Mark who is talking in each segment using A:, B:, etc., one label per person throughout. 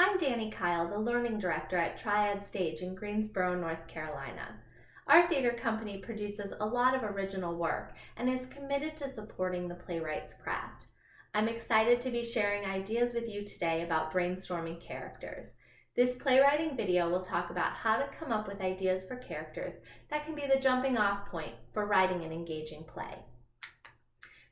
A: I'm Danny Kyle, the Learning Director at Triad Stage in Greensboro, North Carolina. Our theater company produces a lot of original work and is committed to supporting the playwright's craft. I'm excited to be sharing ideas with you today about brainstorming characters. This playwriting video will talk about how to come up with ideas for characters that can be the jumping off point for writing an engaging play.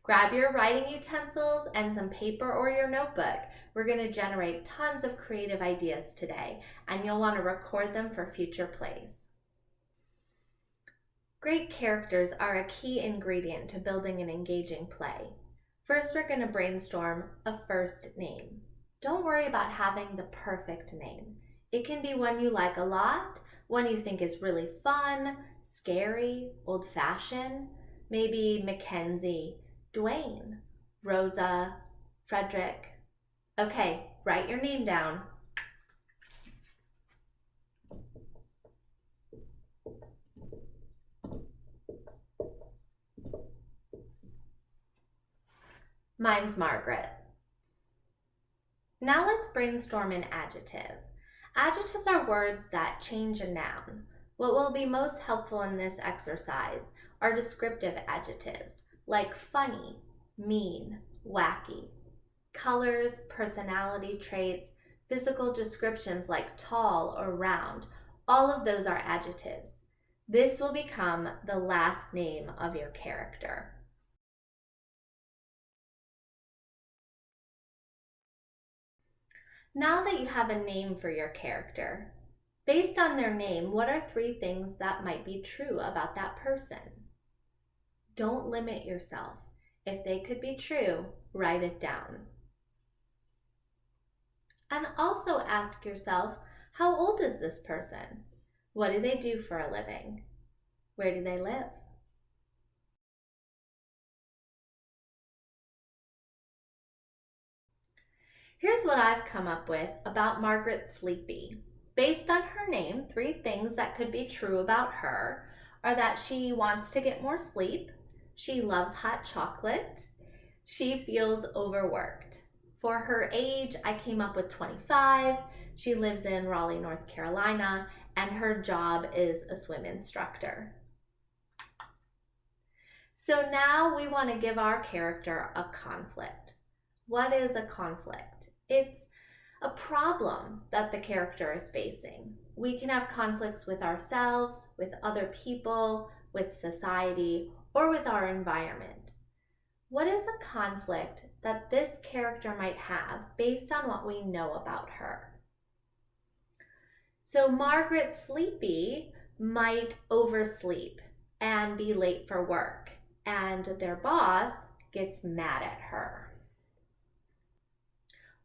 A: Grab your writing utensils and some paper or your notebook. We're going to generate tons of creative ideas today, and you'll want to record them for future plays. Great characters are a key ingredient to building an engaging play. First, we're going to brainstorm a first name. Don't worry about having the perfect name. It can be one you like a lot, one you think is really fun, scary, old-fashioned, maybe Mackenzie, Dwayne, Rosa, Frederick. Okay, write your name down. Mine's Margaret. Now let's brainstorm an adjective. Adjectives are words that change a noun. What will be most helpful in this exercise are descriptive adjectives like funny, mean, wacky. Colors, personality traits, physical descriptions like tall or round, all of those are adjectives. This will become the last name of your character. Now that you have a name for your character, based on their name, what are 3 things that might be true about that person? Don't limit yourself. If they could be true, write it down. And also ask yourself, how old is this person? What do they do for a living? Where do they live? Here's what I've come up with about Margaret Sleepy. Based on her name, 3 things that could be true about her are that she wants to get more sleep, she loves hot chocolate, she feels overworked. For her age, I came up with 25. She lives in Raleigh, North Carolina, and her job is a swim instructor. So now we want to give our character a conflict. What is a conflict? It's a problem that the character is facing. We can have conflicts with ourselves, with other people, with society, or with our environment. What is a conflict that this character might have based on what we know about her? So Margaret Sleepy might oversleep and be late for work, and their boss gets mad at her.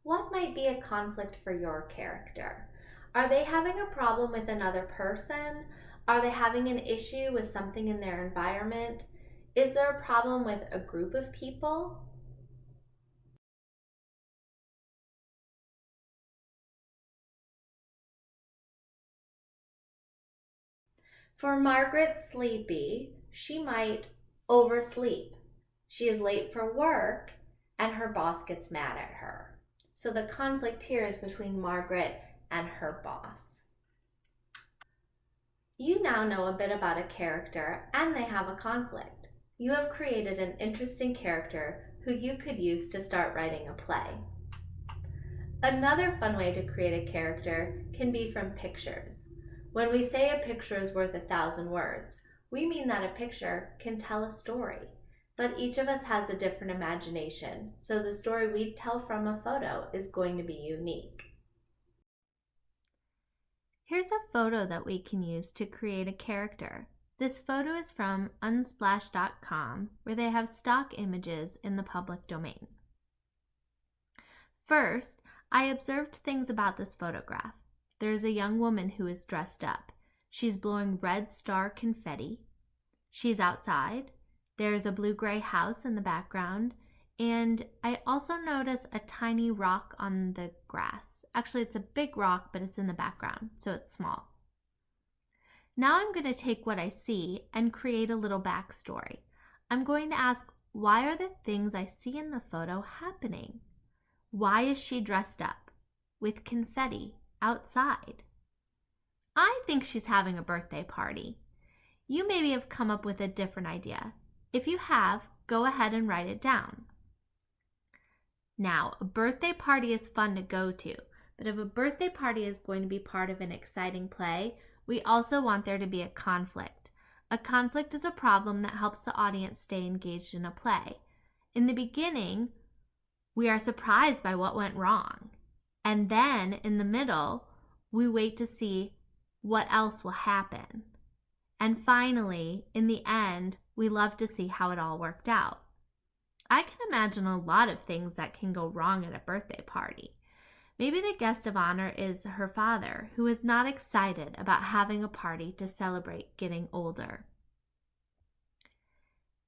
A: What might be a conflict for your character? Are they having a problem with another person? Are they having an issue with something in their environment? Is there a problem with a group of people? For Margaret Sleepy, she might oversleep. She is late for work and her boss gets mad at her. So the conflict here is between Margaret and her boss. You now know a bit about a character and they have a conflict. You have created an interesting character who you could use to start writing a play. Another fun way to create a character can be from pictures. When we say a picture is worth 1,000 words, we mean that a picture can tell a story. But each of us has a different imagination, so the story we tell from a photo is going to be unique. Here's a photo that we can use to create a character. This photo is from unsplash.com, where they have stock images in the public domain. First, I observed things about this photograph. There's a young woman who is dressed up. She's blowing red star confetti. She's outside. There's a blue-gray house in the background, and I also notice a tiny rock on the grass. Actually, it's a big rock, but it's in the background, so it's small. Now I'm going to take what I see and create a little backstory. I'm going to ask, why are the things I see in the photo happening? Why is she dressed up? with confetti outside. I think she's having a birthday party. You maybe have come up with a different idea. If you have, go ahead and write it down. Now, a birthday party is fun to go to, but if a birthday party is going to be part of an exciting play, we also want there to be a conflict. A conflict is a problem that helps the audience stay engaged in a play. In the beginning, we are surprised by what went wrong. And then, in the middle, we wait to see what else will happen. And finally, in the end, we love to see how it all worked out. I can imagine a lot of things that can go wrong at a birthday party. Maybe the guest of honor is her father, who is not excited about having a party to celebrate getting older.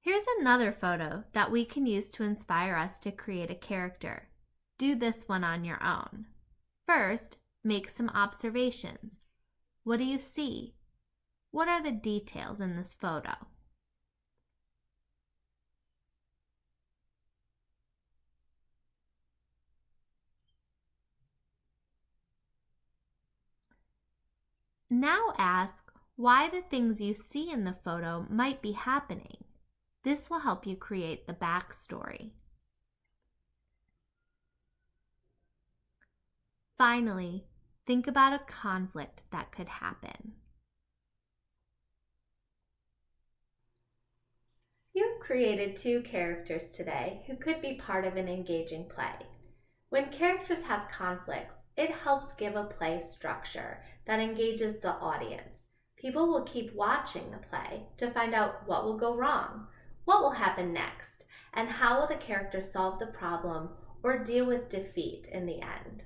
A: Here's another photo that we can use to inspire us to create a character. Do this one on your own. First, make some observations. What do you see? What are the details in this photo? Now ask why the things you see in the photo might be happening. This will help you create the backstory. Finally, think about a conflict that could happen. You've created 2 characters today who could be part of an engaging play. When characters have conflicts, it helps give a play structure that engages the audience. People will keep watching the play to find out what will go wrong, what will happen next, and how will the character solve the problem or deal with defeat in the end.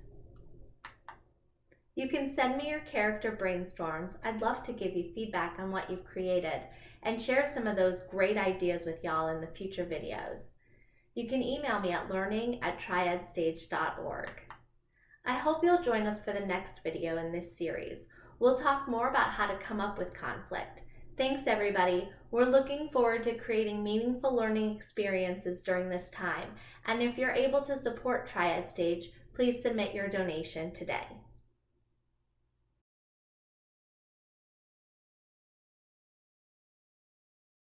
A: You can send me your character brainstorms. I'd love to give you feedback on what you've created and share some of those great ideas with y'all in the future videos. You can email me at learning@triadstage.org. I hope you'll join us for the next video in this series. We'll talk more about how to come up with conflict. Thanks everybody. We're looking forward to creating meaningful learning experiences during this time. And if you're able to support Triad Stage, please submit your donation today.